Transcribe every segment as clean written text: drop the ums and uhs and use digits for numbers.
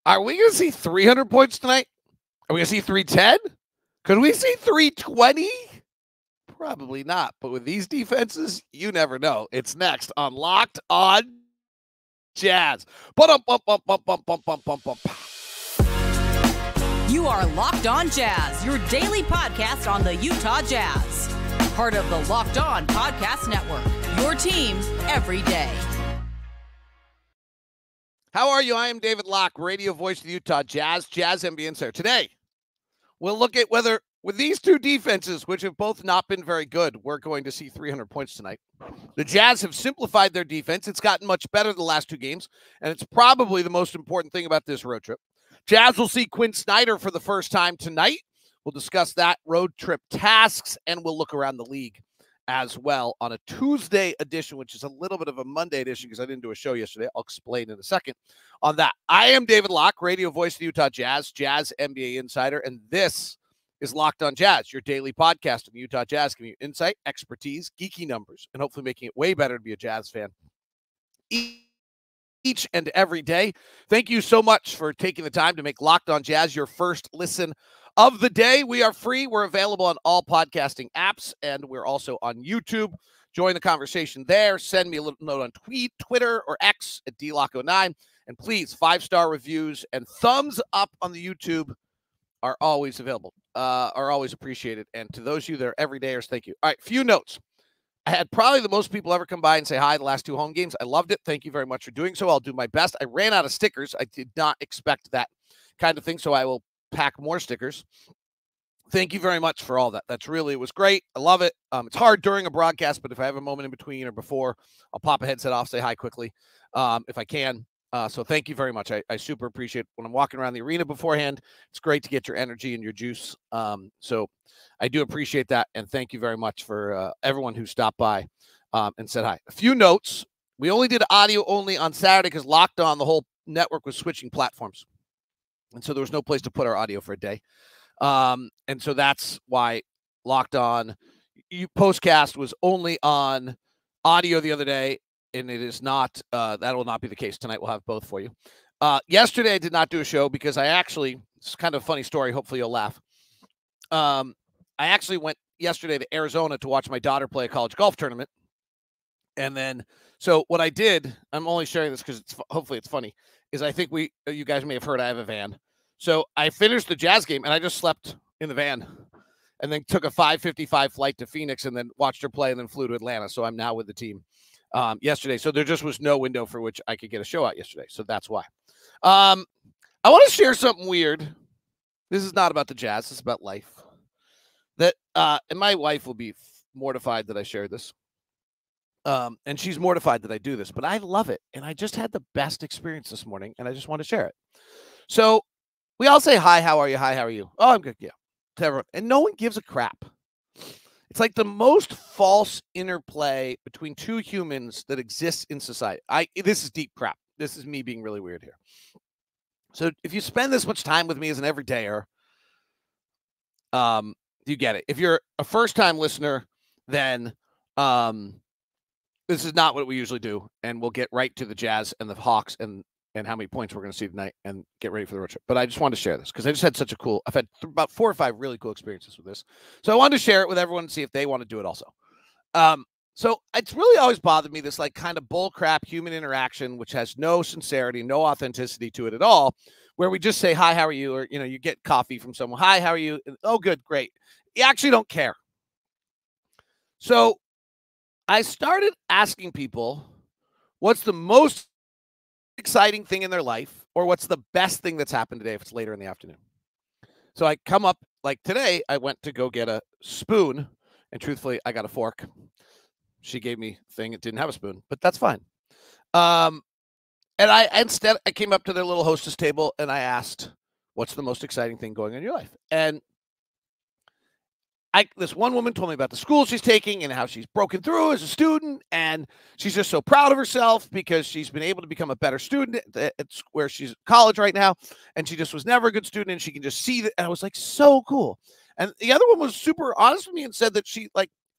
Are we going to see 300 points tonight? Are we going to see 310? Could we see 320? Probably not. But with these defenses, you never know. It's next on Locked On Jazz. You are Locked On Jazz, your daily podcast on the Utah Jazz. Part of the Locked On Podcast Network, your team every day. How are you? I am David Locke, radio voice of the Utah Jazz, Jazz NBA Insider. Today, we'll look at whether, with these two defenses, which have both not been very good, we're going to see 300 points tonight. The Jazz have simplified their defense. It's gotten much better the last two games, and it's probably the most important thing about this road trip. Jazz will see Quin Snyder for the first time tonight. We'll discuss that, road trip tasks, and we'll look around the league as well on a Tuesday edition, which is a little bit of a Monday edition because I didn't do a show yesterday. I'll explain in a second on that. I am David Locke, radio voice of the Utah Jazz, Jazz NBA Insider, and this is Locked On Jazz, your daily podcast of the Utah Jazz, giving you insight, expertise, geeky numbers, and hopefully making it way better to be a Jazz fan each and every day. Thank you so much for taking the time to make Locked On Jazz your first listen of the day. We are free. We're available on all podcasting apps, and we're also on YouTube. Join the conversation there. Send me a little note on Twitter or X at DLocko9. And please, 5-star reviews and thumbs up on the YouTube are always available, are always appreciated. And to those of you that are everydayers, thank you. All right, few notes. I had probably the most people ever come by and say hi the last two home games. I loved it. Thank you very much for doing so. I'll do my best. I ran out of stickers. I did not expect that kind of thing, so I will pack more stickers. Thank you very much for all that. It was great. I love it. It's hard during a broadcast, but if I have a moment in between or before, I'll pop a headset off, say hi quickly if I can. So thank you very much. I super appreciate it. When I'm walking around the arena beforehand, it's great to get your energy and your juice. So I do appreciate that. And thank you very much for everyone who stopped by and said hi. A few notes. We only did audio only on Saturday because Locked On, the whole network was switching platforms. And so there was no place to put our audio for a day. And so that's why Locked On Postcast was only on audio the other day. And it is not, that will not be the case. Tonight we'll have both for you. Yesterday I did not do a show because it's kind of a funny story. Hopefully you'll laugh. I actually went yesterday to Arizona to watch my daughter play a college golf tournament. And then, so what I did, I'm only sharing this because hopefully it's funny, is I think you guys may have heard I have a van. So I finished the Jazz game and I just slept in the van and then took a 5:55 flight to Phoenix and then watched her play and then flew to Atlanta. So I'm now with the team yesterday. So there just was no window for which I could get a show out yesterday. So that's why. I want to share something weird. This is not about the Jazz. This is about life. And my wife will be mortified that I shared this. And she's mortified that I do this, but I love it. And I just had the best experience this morning and I just want to share it. So we all say, hi, how are you? Hi, how are you? Oh, I'm good. Yeah. To everyone. And no one gives a crap. It's like the most false interplay between two humans that exists in society. This is deep crap. This is me being really weird here. So if you spend this much time with me as an everydayer, you get it. If you're a first-time listener, then this is not what we usually do, and we'll get right to the Jazz and the Hawks and how many points we're going to see tonight and get ready for the road trip. But I just wanted to share this because I just had I've had about 4 or 5 really cool experiences with this. So I wanted to share it with everyone and see if they want to do it also. So it's really always bothered me, this like kind of bull crap human interaction, which has no sincerity, no authenticity to it at all, where we just say, hi, how are you? Or, you get coffee from someone. Hi, how are you? Oh, good, great. You actually don't care. So I started asking people, what's the most exciting thing in their life, or what's the best thing that's happened today if it's later in the afternoon? So I come up, like today, I went to go get a spoon, and truthfully, I got a fork. She gave me a thing, it didn't have a spoon, but that's fine. And I came up to their little hostess table, and I asked, what's the most exciting thing going on in your life? And this one woman told me about the school she's taking and how she's broken through as a student, and she's just so proud of herself because she's been able to become a better student at where she's in college right now, and she just was never a good student, and she can just see that. And I was like, so cool. And the other one was super honest with me and said that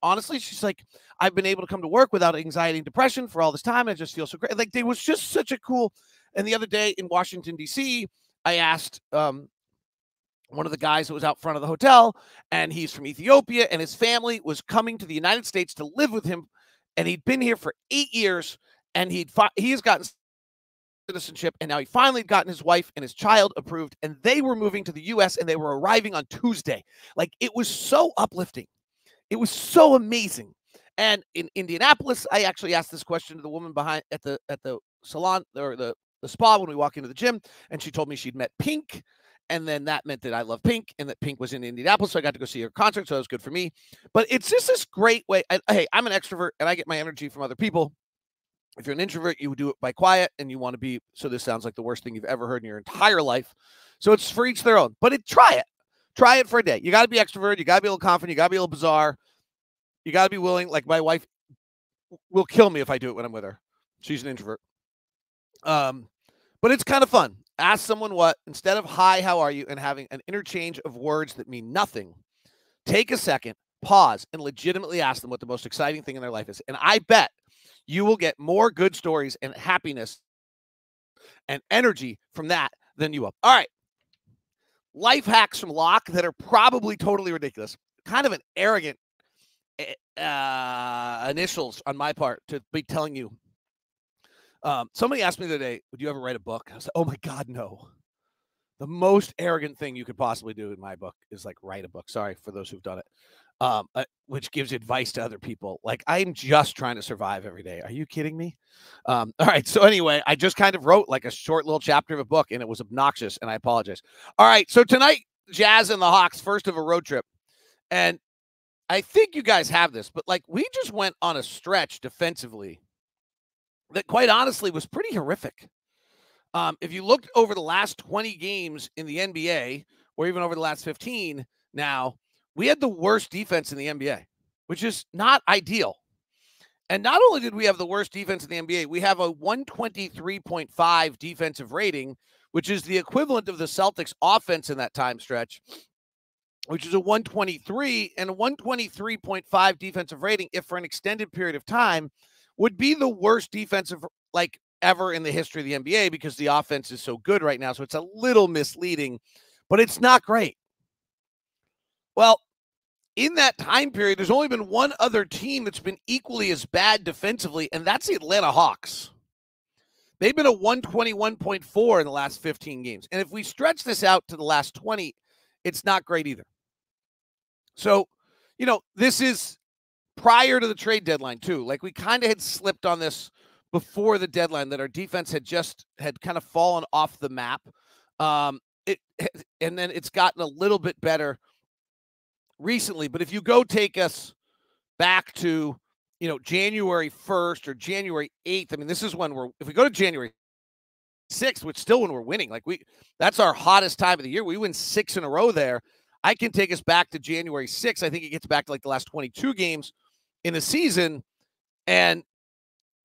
honestly, she's like, I've been able to come to work without anxiety and depression for all this time. And I just feel so great. Like, it was just such a cool. And the other day in Washington, D.C., I asked one of the guys that was out front of the hotel, and he's from Ethiopia, and his family was coming to the United States to live with him, and he'd been here for 8 years, and he has gotten citizenship, and now he finally gotten his wife and his child approved, and they were moving to the U.S., and they were arriving on Tuesday. Like, it was so uplifting. It was so amazing. And in Indianapolis, I actually asked this question to the woman behind at the salon or the spa when we walk into the gym, and she told me she'd met Pink, and then that meant that I love Pink, and that Pink was in Indianapolis, so I got to go see her concert, so that was good for me. But it's just this great way. Hey, I'm an extrovert, and I get my energy from other people. If you're an introvert, you do it by quiet, and you want to be, so this sounds like the worst thing you've ever heard in your entire life. So it's for each their own. But try it. Try it for a day. You got to be extrovert. You got to be a little confident. You got to be a little bizarre. You got to be willing. Like, my wife will kill me if I do it when I'm with her. She's an introvert. But it's kind of fun. Ask someone what, instead of hi, how are you, and having an interchange of words that mean nothing, take a second, pause, and legitimately ask them what the most exciting thing in their life is. And I bet you will get more good stories and happiness and energy from that than you will. All right. Life hacks from Locke that are probably totally ridiculous. Kind of an arrogant initials on my part to be telling you. Somebody asked me the other day, would you ever write a book? I was like, oh my God, no. The most arrogant thing you could possibly do in my book is like write a book. Sorry for those who've done it. Which gives advice to other people. Like, I'm just trying to survive every day. Are you kidding me? All right. So anyway, I just kind of wrote like a short little chapter of a book, and it was obnoxious, and I apologize. All right. So tonight, Jazz and the Hawks, first of a road trip. And I think you guys have this, but like, we just went on a stretch defensively that quite honestly was pretty horrific. If you looked over the last 20 games in the NBA, or even over the last 15 now, we had the worst defense in the NBA, which is not ideal. And not only did we have the worst defense in the NBA, we have a 123.5 defensive rating, which is the equivalent of the Celtics offense in that time stretch, which is a 123, and a 123.5 defensive rating, if for an extended period of time, would be the worst defensive like ever in the history of the NBA, because the offense is so good right now. So it's a little misleading, but it's not great. Well, in that time period, there's only been one other team that's been equally as bad defensively, and that's the Atlanta Hawks. They've been a 121.4 in the last 15 games. And if we stretch this out to the last 20, it's not great either. So, you know, this is prior to the trade deadline too. Like, we kind of had slipped on this before the deadline, that our defense had kind of fallen off the map. And then it's gotten a little bit better recently. But if you go take us back to, you know, January 1st or January 8th, I mean, this is when if we go to January 6th, which still when we're winning, like that's our hottest time of the year. We win 6 in a row there. I can take us back to January 6th. I think it gets back to like the last 22 games in the season, and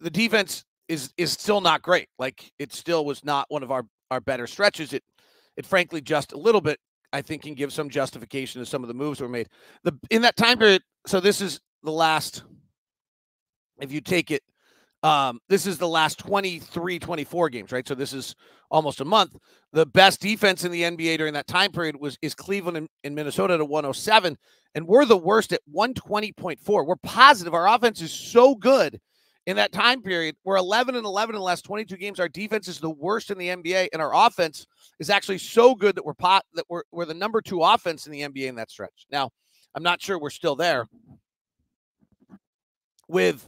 the defense is still not great. Like, it still was not one of our better stretches. It frankly just a little bit, I think, can give some justification to some of the moves that were made in that time period. So this is the last, if you take it, this is the last 23, 24 games, right? So this is almost a month. The best defense in the NBA during that time period is Cleveland and Minnesota at 107, and we're the worst at 120.4. We're positive. Our offense is so good in that time period. We're 11-11 in the last 22 games. Our defense is the worst in the NBA, and our offense is actually so good that we're the number 2 offense in the NBA in that stretch. Now, I'm not sure we're still there with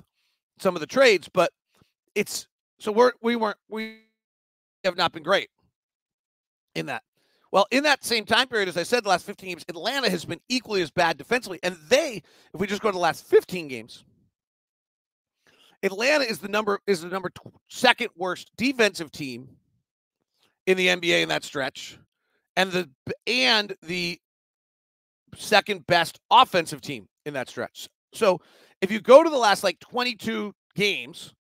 some of the trades, but we have not been great in that. Well, in that same time period, as I said, the last 15 games, Atlanta has been equally as bad defensively. And if we just go to the last 15 games, Atlanta is the number second worst defensive team in the NBA in that stretch, and the second best offensive team in that stretch. So if you go to the last like 22 games,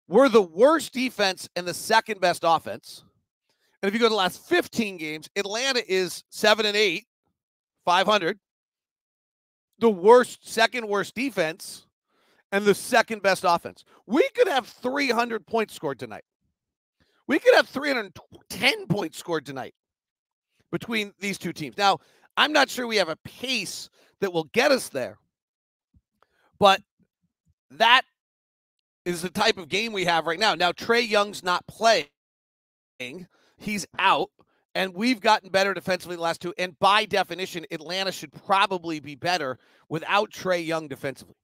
we're the worst defense and the second best offense. And if you go to the last 15 games, Atlanta is 7-8, 500, the second worst defense, and the second best offense. We could have 300 points scored tonight. We could have 310 points scored tonight. between these two teams. Now, I'm not sure we have a pace that will get us there, but that is the type of game we have right now. Now, Trae Young's not playing. He's out, and we've gotten better defensively the last two. And by definition, Atlanta should probably be better without Trae Young defensively.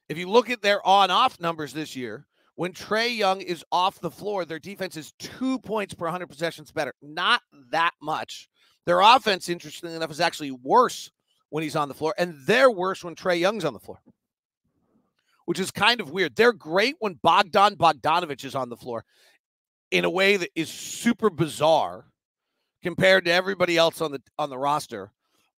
If you look at their on-off numbers this year, when Trae Young is off the floor, their defense is 2 points per 100 possessions better. Not that much. Their offense, interestingly enough, is actually worse when he's on the floor, and they're worse when Trae Young's on the floor, which is kind of weird. They're great when Bogdanovich is on the floor in a way that is super bizarre compared to everybody else on the roster.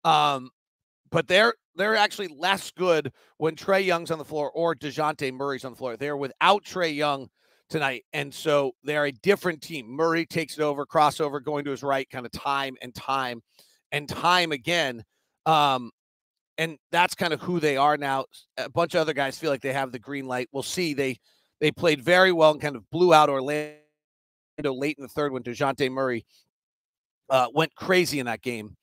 But they're actually less good when Trae Young's on the floor or DeJounte Murray's on the floor. They're without Trae Young tonight, and so they're a different team. Murray takes it over, crossover, going to his right, kind of time again. And that's kind of who they are now. A bunch of other guys feel like they have the green light. We'll see. They played very well and kind of blew out Orlando late in the third when DeJounte Murray went crazy in that game.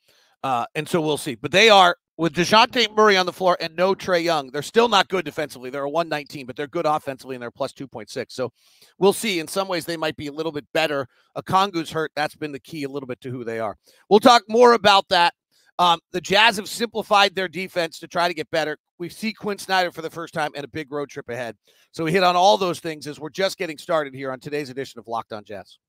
And so we'll see. But they are, with DeJounte Murray on the floor and no Trae Young, they're still not good defensively. They're a 119, but they're good offensively, and they're plus 2.6. So we'll see. In some ways, they might be a little bit better. Okongwu's hurt. That's been the key a little bit to who they are. We'll talk more about that. The Jazz have simplified their defense to try to get better. We see Quin Snyder for the first time and a big road trip ahead. So we hit on all those things as we're just getting started here on today's edition of Locked On Jazz.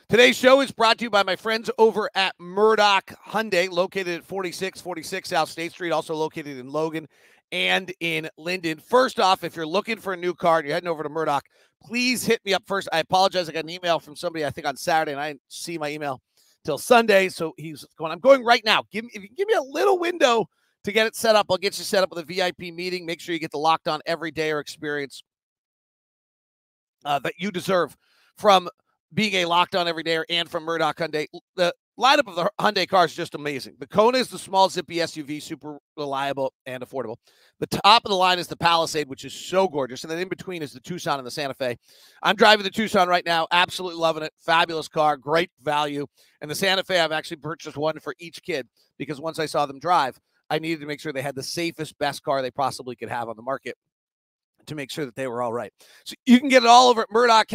Today's show is brought to you by my friends over at Murdoch Hyundai, located at 4646 South State Street, also located in Logan and in Linden. First off, if you're looking for a new car and you're heading over to Murdoch, please hit me up first. I apologize. I got an email from somebody, I think, on Saturday, and I didn't see my email till Sunday. So he's going, I'm going right now. If you give me a little window to get it set up, I'll get you set up with a VIP meeting. Make sure you get the Locked On Every Day or experience that you deserve from being a Locked On Everydayer and from Murdoch Hyundai. The lineup of the Hyundai cars is just amazing. The Kona is the small, zippy SUV, super reliable and affordable. The top of the line is the Palisade, which is so gorgeous. And then in between is the Tucson and the Santa Fe. I'm driving the Tucson right now. Absolutely loving it. Fabulous car. Great value. And the Santa Fe, I've actually purchased one for each kid because once I saw them drive, I needed to make sure they had the safest, best car they possibly could have on the market to make sure that they were all right. So you can get it all over at Murdoch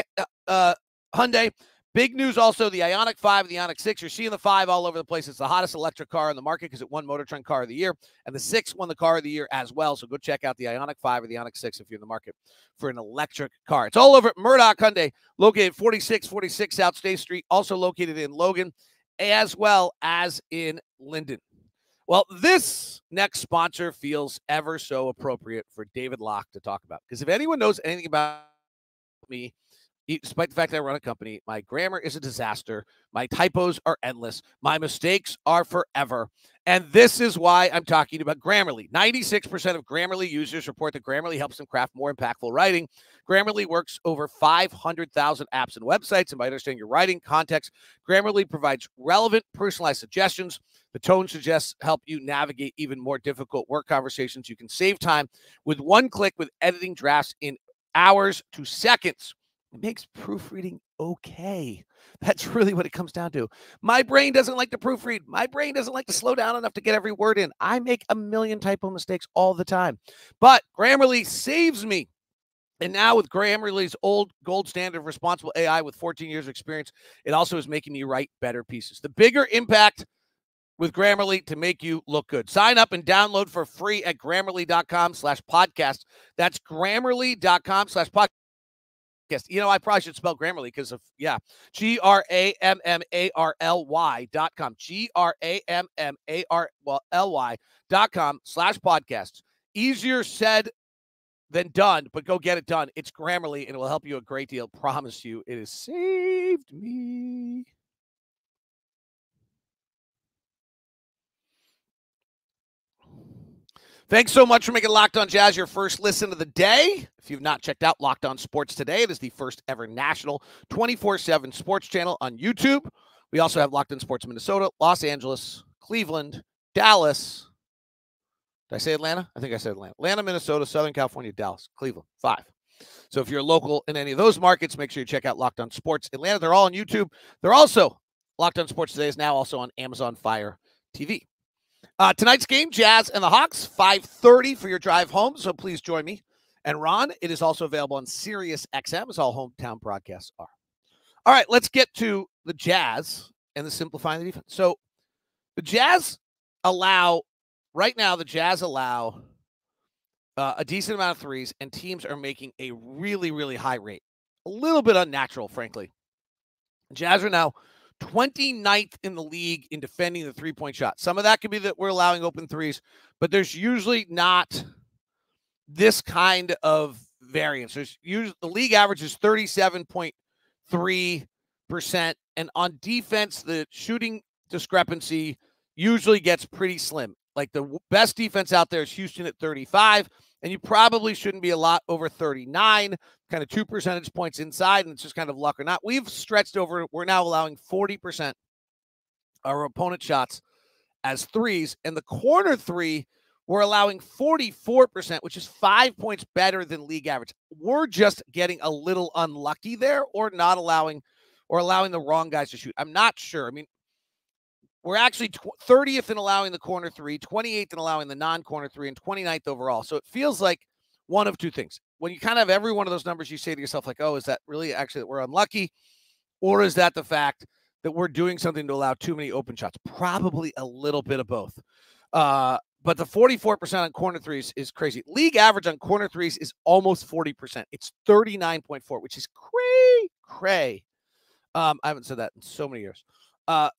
Hyundai. Big news also, the Ioniq 5 and the Ioniq 6. You're seeing the 5 all over the place. It's the hottest electric car in the market because it won Motor Trend Car of the Year, and the 6 won the Car of the Year as well. So go check out the Ioniq 5 or the Ioniq 6 if you're in the market for an electric car. It's all over at Murdoch Hyundai, located 4646 South State Street, also located in Logan, as well as in Linden. Well, this next sponsor feels ever so appropriate for David Locke to talk about, because if anyone knows anything about me, despite the fact that I run a company, my grammar is a disaster. My typos are endless. My mistakes are forever. And this is why I'm talking about Grammarly. 96% of Grammarly users report that Grammarly helps them craft more impactful writing. Grammarly works over 500,000 apps and websites. And by understanding your writing context, Grammarly provides relevant, personalized suggestions. The tone suggests help you navigate even more difficult work conversations. You can save time with one click with editing drafts in hours to seconds. It makes proofreading okay. That's really what it comes down to. My brain doesn't like to proofread. My brain doesn't like to slow down enough to get every word in. I make a million typo mistakes all the time. But Grammarly saves me. And now with Grammarly's old gold standard of responsible AI with 14 years of experience, it also is making me write better pieces. The bigger impact with Grammarly to make you look good. Sign up and download for free at Grammarly.com/podcast. That's Grammarly.com/podcast. You know, I probably should spell Grammarly because of, Grammarly.com. Grammarly.com/podcasts. Easier said than done, but go get it done. It's Grammarly, and it will help you a great deal. Promise you, it has saved me. Thanks so much for making Locked On Jazz your first listen of the day. If you've not checked out Locked On Sports Today, it is the first ever national 24/7 sports channel on YouTube. We also have Locked On Sports Minnesota, Los Angeles, Cleveland, Dallas. Did I say Atlanta? I think I said Atlanta. Atlanta, Minnesota, Southern California, Dallas, Cleveland. 5. So if you're local in any of those markets, make sure you check out Locked On Sports Atlanta. They're all on YouTube. They're also, Locked On Sports Today is now also on Amazon Fire TV. Tonight's game, Jazz and the Hawks, 5:30 for your drive home. So please join me and Ron. It is also available on Sirius XM, as all hometown broadcasts are. All right, let's get to the Jazz and the simplifying the defense. So the Jazz allow a decent amount of threes, and teams are making a really, really high rate. A little bit unnatural, frankly. Jazz are now 29th in the league in defending the three-point shot. Some of that could be that we're allowing open threes, but there's usually not this kind of variance. There's usually the league average is 37.3%, and on defense, the shooting discrepancy usually gets pretty slim. Like the best defense out there is Houston at 35, and you probably shouldn't be a lot over 39, kind of 2 percentage points inside, and it's just kind of luck or not. We've stretched over. We're now allowing 40% of our opponent shots as threes, and the corner three, we're allowing 44%, which is 5 points better than league average. We're just getting a little unlucky there, or not allowing, or allowing the wrong guys to shoot. I'm not sure. I mean, we're actually 30th in allowing the corner three, 28th in allowing the non-corner three, and 29th overall. So it feels like one of two things. When you kind of have every one of those numbers, you say to yourself, like, oh, is that really actually that we're unlucky? Or is that the fact that we're doing something to allow too many open shots? Probably a little bit of both. But the 44% on corner threes is crazy. League average on corner threes is almost 40%. It's 39.4, which is cray. I haven't said that in so many years.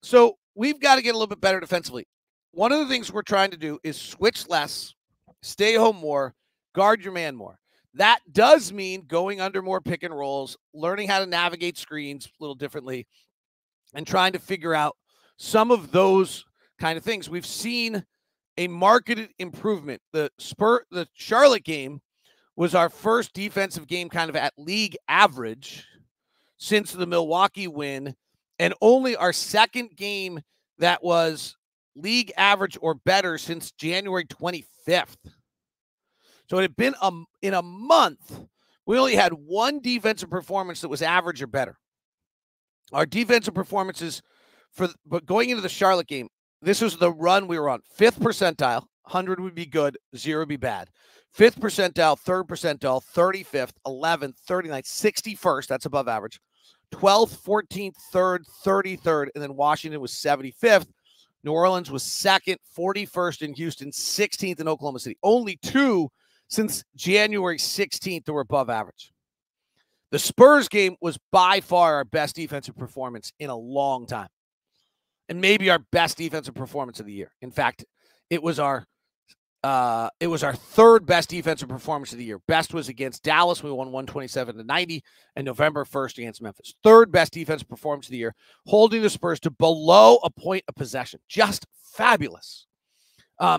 So we've got to get a little bit better defensively. One of the things we're trying to do is switch less, stay home more, guard your man more. That does mean going under more pick and rolls, learning how to navigate screens a little differently, and trying to figure out some of those kind of things. We've seen a marketed improvement. The Charlotte game was our first defensive game kind of at league average since the Milwaukee win, and only our second game that was league average or better since January 25th. So it had been in a month, we only had one defensive performance that was average or better. Our defensive performances but going into the Charlotte game, this was the run we were on. 5th percentile, 100 would be good, 0 would be bad. 5th percentile, 3rd percentile, 35th, 11th, 39th, 61st, that's above average. 12th, 14th, 3rd, 33rd, and then Washington was 75th. New Orleans was 2nd, 41st in Houston, 16th in Oklahoma City. Only two since January 16th that were above average. The Spurs game was by far our best defensive performance in a long time, and maybe our best defensive performance of the year. In fact, it was our 3rd best defensive performance of the year. Best was against Dallas. We won 127-90, and November 1st against Memphis. 3rd best defensive performance of the year, holding the Spurs to below a point of possession. Just fabulous.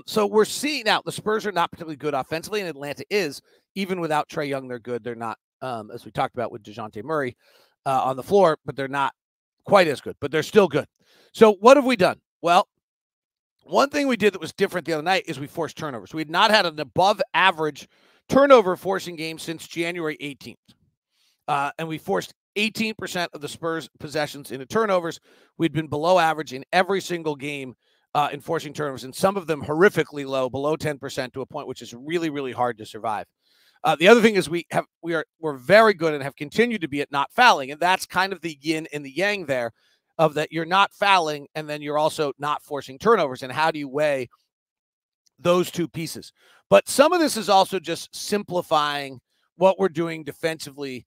So we're seeing now the Spurs are not particularly good offensively, and Atlanta is. Even without Trae Young, they're good. They're not, as we talked about with DeJounte Murray on the floor, but they're not quite as good, but they're still good. So what have we done? Well, one thing we did that was different the other night is we forced turnovers. We had not had an above average turnover forcing game since January 18th. And we forced 18% of the Spurs possessions into turnovers. We'd been below average in every single game in forcing turnovers, and some of them horrifically low, below 10%, to a point which is really, really hard to survive. The other thing is we're very good and have continued to be at not fouling, and that's kind of the yin and the yang there, of that you're not fouling and then you're also not forcing turnovers. And how do you weigh those two pieces? But some of this is also just simplifying what we're doing defensively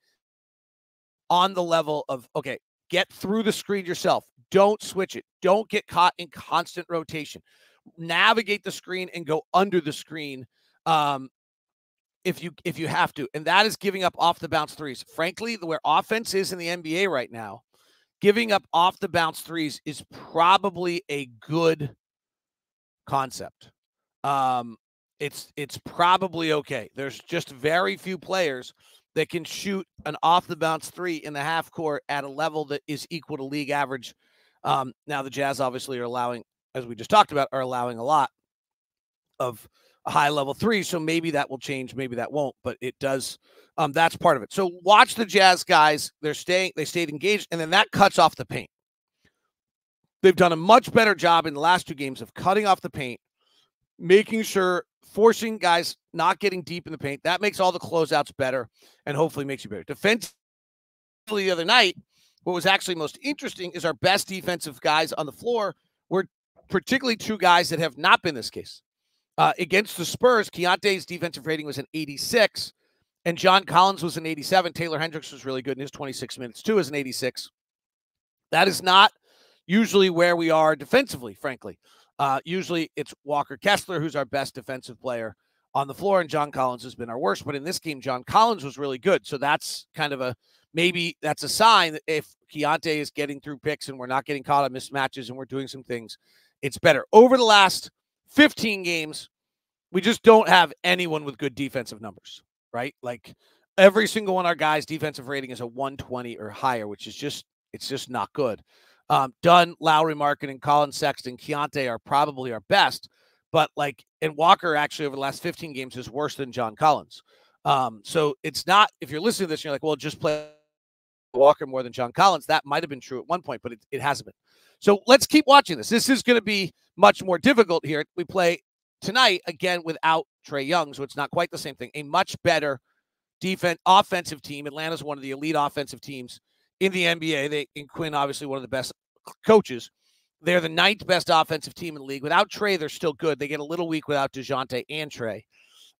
on the level of, okay, get through the screen yourself. Don't switch it. Don't get caught in constant rotation. Navigate the screen and go under the screen if you have to. And that is giving up off the bounce threes. Frankly, where offense is in the NBA right now, giving up off the bounce threes is probably a good concept. It's probably okay. There's just very few players that can shoot an off the bounce three in the half court at a level that is equal to league average. Now the Jazz obviously are allowing, as we just talked about, are allowing a lot of a high-level three, so maybe that will change, maybe that won't, but it does. That's part of it. So watch the Jazz guys. They stayed engaged, and then that cuts off the paint. They've done a much better job in the last two games of cutting off the paint, making sure, forcing guys not getting deep in the paint. That makes all the closeouts better and hopefully makes you better. Defensively the other night, what was actually most interesting is our best defensive guys on the floor were particularly two guys that have not been this case. Against the Spurs, Keontae's defensive rating was an 86, and John Collins was an 87. Taylor Hendricks was really good in his 26 minutes, too, as an 86. That is not usually where we are defensively, frankly. Usually it's Walker Kessler, who's our best defensive player on the floor, and John Collins has been our worst. But in this game, John Collins was really good. So that's kind of maybe that's a sign that if Keontae is getting through picks and we're not getting caught on mismatches and we're doing some things, it's better. Over the last 15 games, we just don't have anyone with good defensive numbers, right? Like every single one of our guys' defensive rating is a 120 or higher, which is it's just not good. Dunn, Lowry, Markin, and Colin Sexton, Keontae are probably our best, but and Walker actually over the last 15 games is worse than John Collins. So it's not, if you're listening to this and you're like, well, just play Walker more than John Collins. That might have been true at one point, but it hasn't been. So let's keep watching this. This is going to be much more difficult here. We play tonight again without Trae Young, so it's not quite the same thing. A much better offensive team. Atlanta's one of the elite offensive teams in the NBA. And Quin, obviously one of the best coaches. They're the 9th best offensive team in the league. Without Trae, they're still good. They get a little weak without DeJounte and Trae.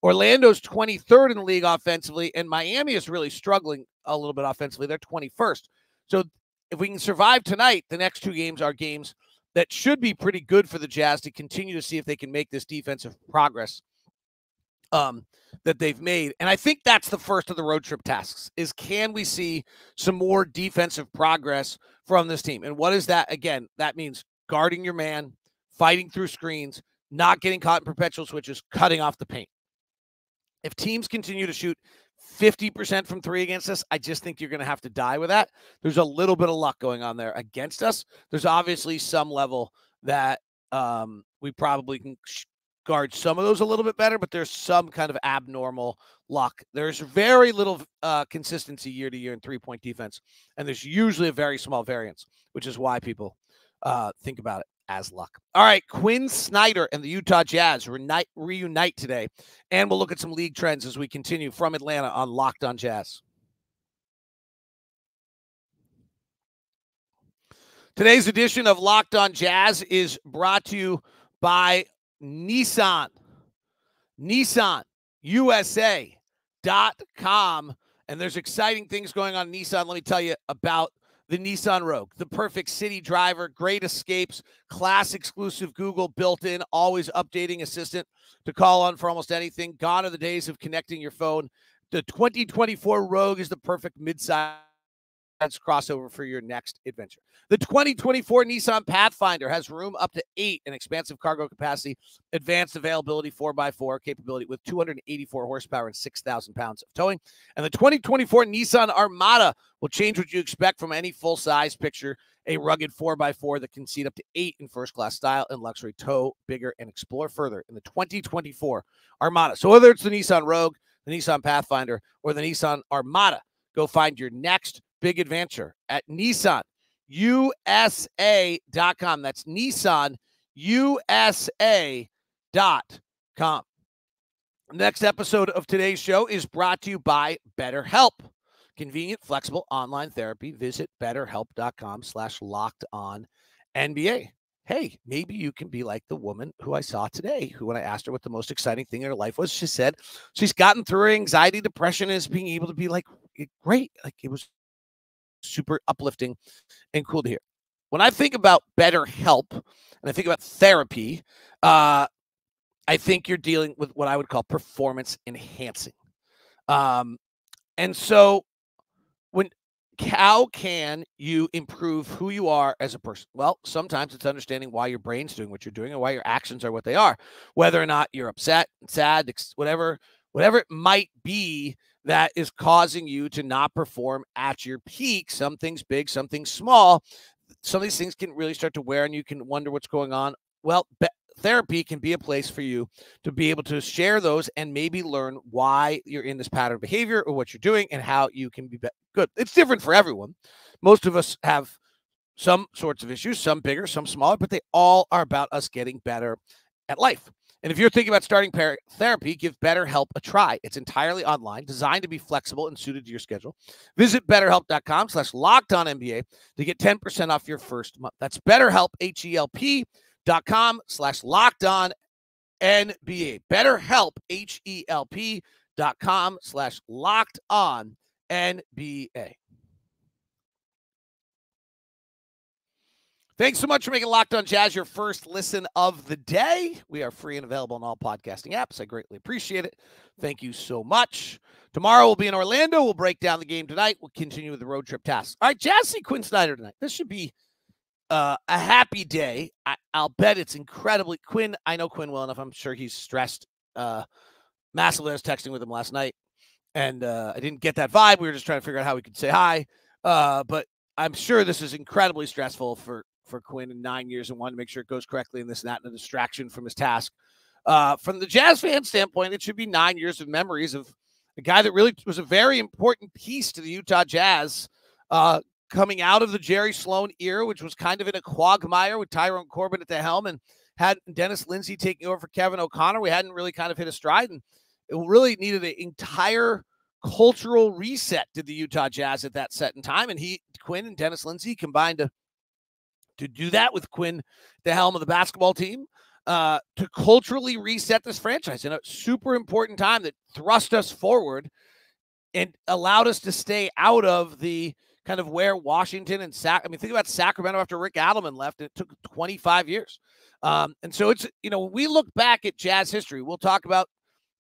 Orlando's 23rd in the league offensively, and Miami is really struggling a little bit offensively. They're 21st. So if we can survive tonight, the next two games are games that should be pretty good for the Jazz to continue to see if they can make this defensive progress that they've made. And I think that's the first of the road trip tasks is, can we see some more defensive progress from this team? And what is that? Again, that means guarding your man, fighting through screens, not getting caught in perpetual switches, cutting off the paint. If teams continue to shoot 50% from three against us, I just think you're going to have to die with that. There's a little bit of luck going on there against us. There's obviously some level that we probably can guard some of those a little bit better, but there's some kind of abnormal luck. There's very little consistency year to year in three-point defense, and there's usually a very small variance, which is why people think about it as luck. All right, Quin Snyder and the Utah Jazz reunite today, and we'll look at some league trends as we continue from Atlanta on Locked On Jazz. Today's edition of Locked On Jazz is brought to you by Nissan. NissanUSA.com. And there's exciting things going on in Nissan. Let me tell you about the Nissan Rogue, the perfect city driver, great escapes, class exclusive Google built-in, always updating assistant to call on for almost anything. Gone are the days of connecting your phone. The 2024 Rogue is the perfect midsize crossover for your next adventure. The 2024 Nissan Pathfinder has room up to 8 and expansive cargo capacity, advanced availability 4x4 capability with 284 horsepower and 6,000 pounds of towing. And the 2024 Nissan Armada will change what you expect from any full-size picture, a rugged 4x4 that can seat up to 8 in first-class style and luxury, tow bigger, and explore further in the 2024 Armada. So whether it's the Nissan Rogue, the Nissan Pathfinder, or the Nissan Armada, go find your next big adventure at NissanUSA.com. That's NissanUSA.com. Next episode of today's show is brought to you by BetterHelp. Convenient, flexible online therapy. Visit BetterHelp.com/LockedOnNBA. Hey, maybe you can be like the woman who I saw today, who when I asked her what the most exciting thing in her life was, she said she's gotten through her anxiety, depression, and is being able to be like, great. Like it was super uplifting and cool to hear. When I think about BetterHelp and I think about therapy, I think you're dealing with what I would call performance enhancing. And so how can you improve who you are as a person? Well, sometimes it's understanding why your brain's doing what you're doing and why your actions are what they are, whether or not you're upset, sad, whatever it might be that is causing you to not perform at your peak. Some things big, some things small. Some of these things can really start to wear on you. You can wonder what's going on. Well, therapy can be a place for you to be able to share those and maybe learn why you're in this pattern of behavior or what you're doing and how you can be good. It's different for everyone. Most of us have some sorts of issues, some bigger, some smaller, but they all are about us getting better at life. And if you're thinking about starting therapy, give BetterHelp a try. It's entirely online, designed to be flexible and suited to your schedule. Visit BetterHelp.com/LockedOnNBA to get 10% off your first month. That's BetterHelp, HELP.com/LockedOnNBA. BetterHelp, HELP.com/LockedOnNBA. Thanks so much for making Locked On Jazz your first listen of the day. We are free and available on all podcasting apps. I greatly appreciate it. Thank you so much. Tomorrow we'll be in Orlando. We'll break down the game tonight. We'll continue with the road trip tasks. All right, Jazz see Quin Snyder tonight. This should be a happy day. I'll bet it's incredibly. Quin, I know Quin well enough. I'm sure he's stressed massively. I was texting with him last night, and I didn't get that vibe. We were just trying to figure out how we could say hi. But I'm sure this is incredibly stressful for Quin in 9 years and wanting to make sure it goes correctly and this and that, and a distraction from his task. From the Jazz fan standpoint, it should be 9 years of memories of a guy that really was a very important piece to the Utah Jazz coming out of the Jerry Sloan era, which was kind of in a quagmire with Tyrone Corbin at the helm and had Dennis Lindsey taking over for Kevin O'Connor. We hadn't really kind of hit a stride, and it really needed an entire cultural reset to the Utah Jazz at that set in time. And Quin and Dennis Lindsey combined to do that with Quin, the helm of the basketball team, to culturally reset this franchise in a super important time that thrust us forward and allowed us to stay out of the kind of where Washington and think about Sacramento after Rick Adelman left. It took 25 years. And so it's, when we look back at Jazz history, we'll talk about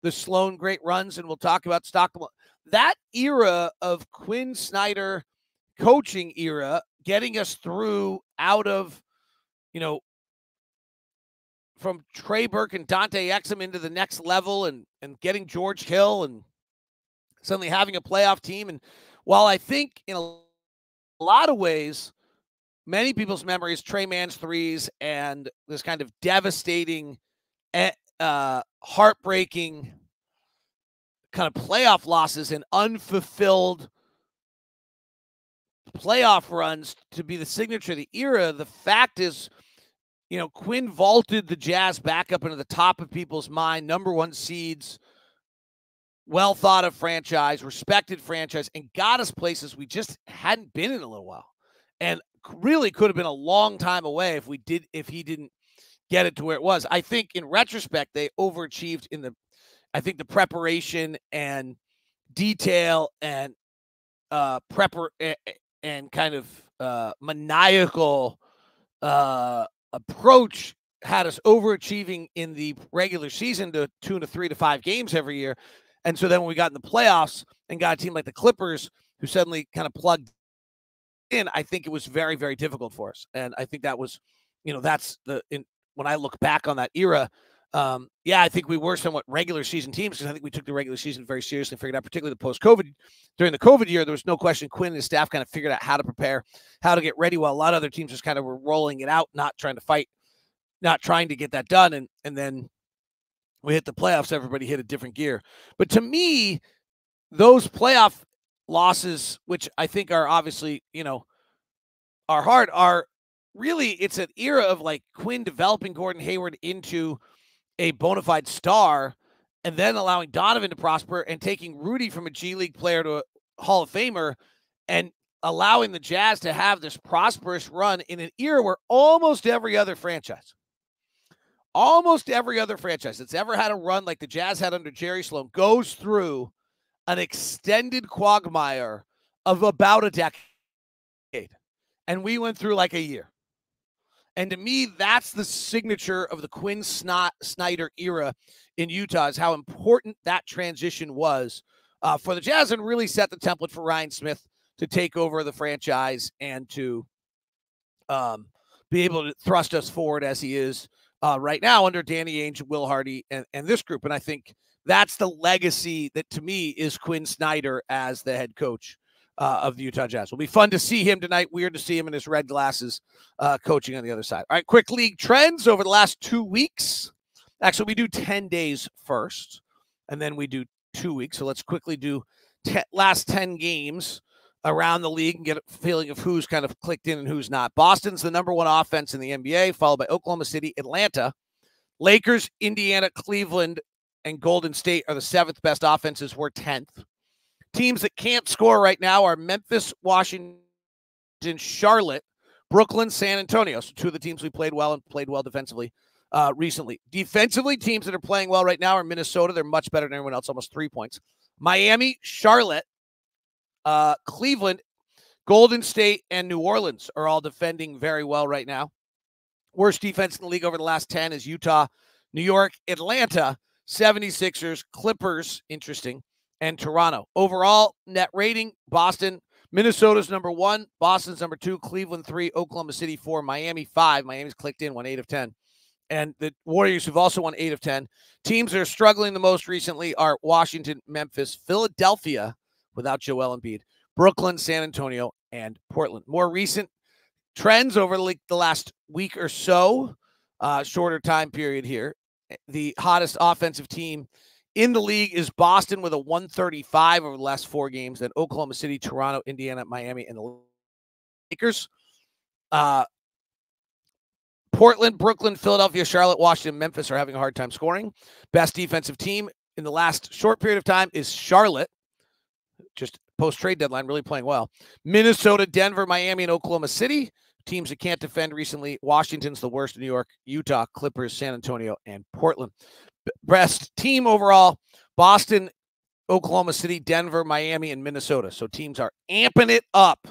the Sloan great runs and we'll talk about Stockton. That era of Quin Snyder coaching era, getting us through out of, from Trey Burke and Dante Exum into the next level and getting George Hill and suddenly having a playoff team. And while I think in a lot of ways, many people's memories, Trey Mann's threes and this kind of devastating, heartbreaking kind of playoff losses and unfulfilled playoff runs to be the signature of the era, the fact is, Quin vaulted the Jazz back up into the top of people's mind, number one seeds, well thought of franchise, respected franchise, and got us places we just hadn't been in a little while. And really could have been a long time away if he didn't get it to where it was. I think in retrospect, they overachieved in the preparation and detail and and kind of maniacal approach had us overachieving in the regular season to 2 to 3 to 5 games every year. And so then when we got in the playoffs and got a team like the Clippers who suddenly kind of plugged in, I think it was very, very difficult for us. And I think that was, when I look back on that era, I think we were somewhat regular season teams because I think we took the regular season very seriously, figured out, particularly the post-COVID. During the COVID year, there was no question Quin and his staff kind of figured out how to prepare, how to get ready, while a lot of other teams just kind of were rolling it out, not trying to fight, not trying to get that done. And then we hit the playoffs, everybody hit a different gear. But to me, those playoff losses, which I think are obviously, are hard, are really, it's an era of like Quin developing Gordon Hayward into a bona fide star, and then allowing Donovan to prosper and taking Rudy from a G League player to a Hall of Famer and allowing the Jazz to have this prosperous run in an era where almost every other franchise that's ever had a run like the Jazz had under Jerry Sloan goes through an extended quagmire of about a decade. And we went through like a year. And to me, that's the signature of the Quin Snyder era in Utah, is how important that transition was for the Jazz and really set the template for Ryan Smith to take over the franchise and to be able to thrust us forward as he is right now under Danny Ainge, Will Hardy, and this group. And I think that's the legacy that, to me, is Quin Snyder as the head coach of the Utah Jazz. Will be fun to see him tonight. Weird to see him in his red glasses coaching on the other side. All right, quick league trends over the last 2 weeks. Actually, we do 10 days first, and then we do 2 weeks. So let's quickly do last 10 games around the league and get a feeling of who's kind of clicked in and who's not. Boston's the number 1 offense in the NBA, followed by Oklahoma City, Atlanta. Lakers, Indiana, Cleveland, and Golden State are the 7th best offenses. We're 10th. Teams that can't score right now are Memphis, Washington, Charlotte, Brooklyn, San Antonio. So 2 of the teams we played well and played well defensively recently. Defensively, teams that are playing well right now are Minnesota. They're much better than everyone else, almost 3 points. Miami, Charlotte, Cleveland, Golden State, and New Orleans are all defending very well right now. Worst defense in the league over the last 10 is Utah, New York, Atlanta, 76ers, Clippers, interesting, and Toronto. Overall, net rating, Boston, Minnesota's number 1, Boston's number 2, Cleveland 3, Oklahoma City 4, Miami 5. Miami's clicked in, won 8 of 10. And the Warriors have also won 8 of 10. Teams that are struggling the most recently are Washington, Memphis, Philadelphia, without Joel Embiid, Brooklyn, San Antonio, and Portland. More recent trends over the last week or so, shorter time period here. The hottest offensive team in the league is Boston with a 135 over the last 4 games. Then Oklahoma City, Toronto, Indiana, Miami, and the Lakers. Portland, Brooklyn, Philadelphia, Charlotte, Washington, Memphis are having a hard time scoring. Best defensive team in the last short period of time is Charlotte. Just post-trade deadline, really playing well. Minnesota, Denver, Miami, and Oklahoma City. Teams that can't defend recently. Washington's the worst in New York, Utah, Clippers, San Antonio, and Portland. Best team overall, Boston, Oklahoma City, Denver, Miami, and Minnesota. So teams are amping it up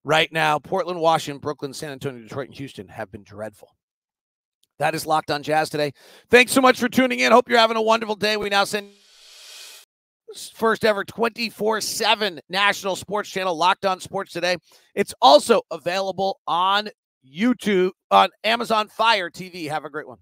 right now. Portland, Washington, Brooklyn, San Antonio, Detroit, and Houston have been dreadful. That is Locked On Jazz today. Thanks so much for tuning in. Hope you're having a wonderful day. We now send first ever 24/7 national sports channel, Locked On Sports Today. It's also available on YouTube, on Amazon Fire TV. Have a great one.